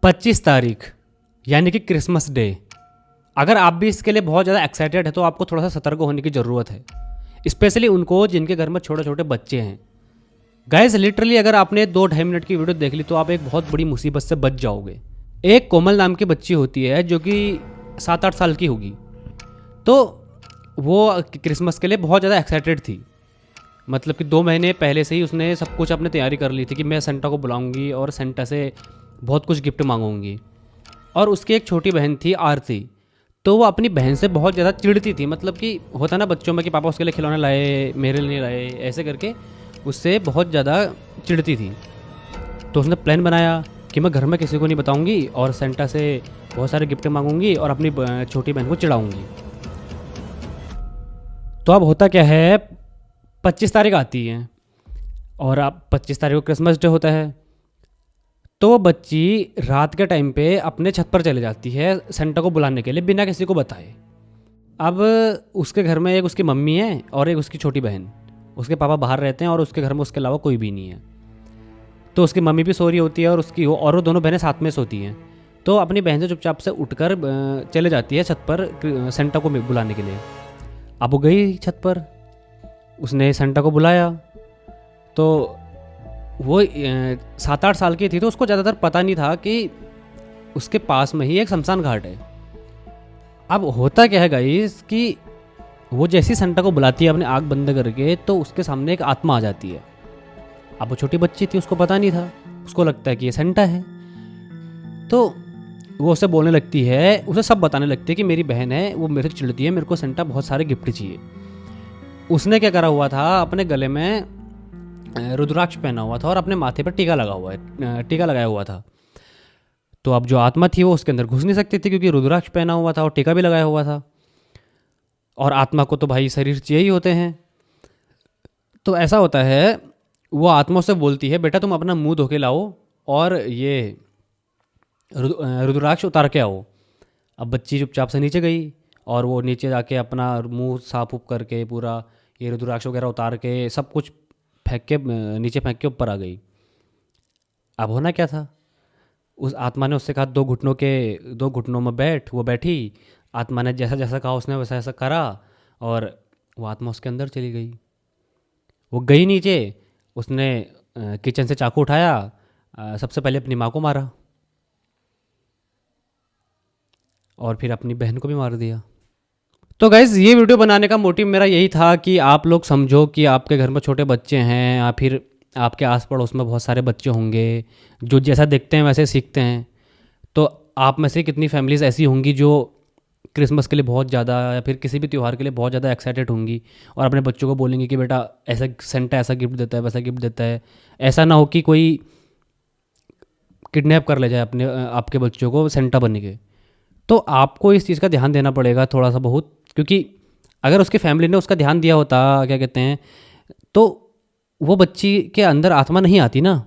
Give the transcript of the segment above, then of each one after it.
25 तारीख यानी कि क्रिसमस डे। अगर आप भी इसके लिए बहुत ज़्यादा एक्साइटेड है तो आपको थोड़ा सा सतर्क होने की ज़रूरत है, स्पेशली उनको जिनके घर में छोटे छोटे बच्चे हैं। गाइस लिटरली अगर आपने 2-2.5 मिनट की वीडियो देख ली तो आप एक बहुत बड़ी मुसीबत से बच जाओगे। एक कोमल नाम की बच्ची होती है जो कि 7-8 साल की होगी। तो वो क्रिसमस के लिए बहुत ज़्यादा एक्साइटेड थी। मतलब कि 2 महीने पहले से ही उसने सब कुछ अपनी तैयारी कर ली थी कि मैं सेंटा को बुलाऊंगी और सेंटा से बहुत कुछ गिफ्ट मांगूंगी। और उसकी एक छोटी बहन थी आरती। तो वो अपनी बहन से बहुत ज़्यादा चिढ़ती थी। मतलब कि होता ना बच्चों में कि पापा उसके लिए खिलौने लाए, मेरे लिए नहीं लाए, ऐसे करके उससे बहुत ज़्यादा चिढ़ती थी। तो उसने प्लान बनाया कि मैं घर में किसी को नहीं बताऊंगी और सेंटा से बहुत सारे गिफ्ट मांगूंगी और अपनी छोटी बहन को चिढ़ाऊंगी। तो अब होता क्या है, 25 तारीख आती है और अब 25 तारीख को क्रिसमस डे होता है। तो वो बच्ची रात के टाइम पे अपने छत पर चले जाती है सेंटा को बुलाने के लिए बिना किसी को बताए। अब उसके घर में एक उसकी मम्मी है और एक उसकी छोटी बहन। उसके पापा बाहर रहते हैं और उसके घर में उसके अलावा कोई भी नहीं है। तो उसकी मम्मी भी सो रही होती है और वो दोनों बहनें साथ में सोती हैं। तो अपनी बहन से चुपचाप से उठकर चले जाती है छत पर सेंटा को बुलाने के लिए। अब वो गई छत पर, उसने सेंटा को बुलाया। तो वो 7-8 साल की थी तो उसको ज़्यादातर पता नहीं था कि उसके पास में ही एक शमशान घाट है। अब होता क्या है गाइस कि वो जैसी सेंटा को बुलाती है अपनी आँख बंद करके तो उसके सामने एक आत्मा आ जाती है। अब वो छोटी बच्ची थी, उसको पता नहीं था, उसको लगता है कि ये सेंटा है। तो वो उसे बोलने लगती है, उसे सब बताने लगती है कि मेरी बहन है, वो मेरे से चिढ़ती है, मेरे को सेंटा बहुत सारे गिफ्ट चाहिए। उसने क्या करा हुआ था, अपने गले में रुद्राक्ष पहना हुआ था और अपने माथे पर टीका लगाया हुआ था। तो अब जो आत्मा थी वो उसके अंदर घुस नहीं सकती थी क्योंकि रुद्राक्ष पहना हुआ था और टीका भी लगाया हुआ था। और आत्मा को तो भाई शरीर चाहिए ही होते हैं। तो ऐसा होता है, वो आत्मा से बोलती है बेटा तुम अपना मुंह धो के लाओ और ये रुद्राक्ष उतार के आओ। अब बच्ची चुपचाप से नीचे गई और वो नीचे जाके अपना मुंह साफ उप करके पूरा ये रुद्राक्ष वगैरह उतार के सब कुछ फेंक के नीचे फेंक के ऊपर आ गई। अब होना क्या था, उस आत्मा ने उससे कहा 2 घुटनों में वो बैठी। आत्मा ने जैसा जैसा कहा उसने वैसा वैसा करा और वो आत्मा उसके अंदर चली गई। वो गई नीचे, उसने किचन से चाकू उठाया, सबसे पहले अपनी माँ को मारा और फिर अपनी बहन को भी मार दिया। तो गाइज़ ये वीडियो बनाने का मोटिव मेरा यही था कि आप लोग समझो कि आपके घर में छोटे बच्चे हैं या फिर आपके आस पड़ोस में बहुत सारे बच्चे होंगे जो जैसा देखते हैं वैसे सीखते हैं। तो आप में से कितनी फैमिलीज़ ऐसी होंगी जो क्रिसमस के लिए बहुत ज़्यादा या फिर किसी भी त्यौहार के लिए बहुत ज़्यादा एक्साइटेड होंगी और अपने बच्चों को बोलेंगे कि बेटा ऐसा सेंटा ऐसा गिफ्ट देता है, वैसा गिफ्ट देता है। ऐसा ना हो कि कोई किडनैप कर ले जाए आपके बच्चों को सेंटा बनने के। तो आपको इस चीज़ का ध्यान देना पड़ेगा थोड़ा सा बहुत, क्योंकि अगर उसकी फैमिली ने उसका ध्यान दिया होता, क्या कहते हैं, तो वो बच्ची के अंदर आत्मा नहीं आती ना।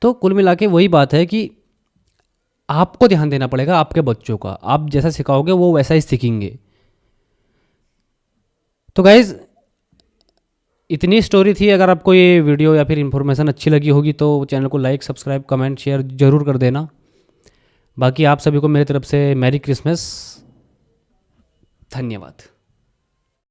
तो कुल मिला के वही बात है कि आपको ध्यान देना पड़ेगा आपके बच्चों का। आप जैसा सिखाओगे वो वैसा ही सीखेंगे। तो गाइज़ इतनी स्टोरी थी। अगर आपको ये वीडियो या फिर इन्फॉर्मेशन अच्छी लगी होगी तो चैनल को लाइक, सब्सक्राइब, कमेंट, शेयर ज़रूर कर देना। बाकी आप सभी को मेरी तरफ से मैरी क्रिसमस। धन्यवाद।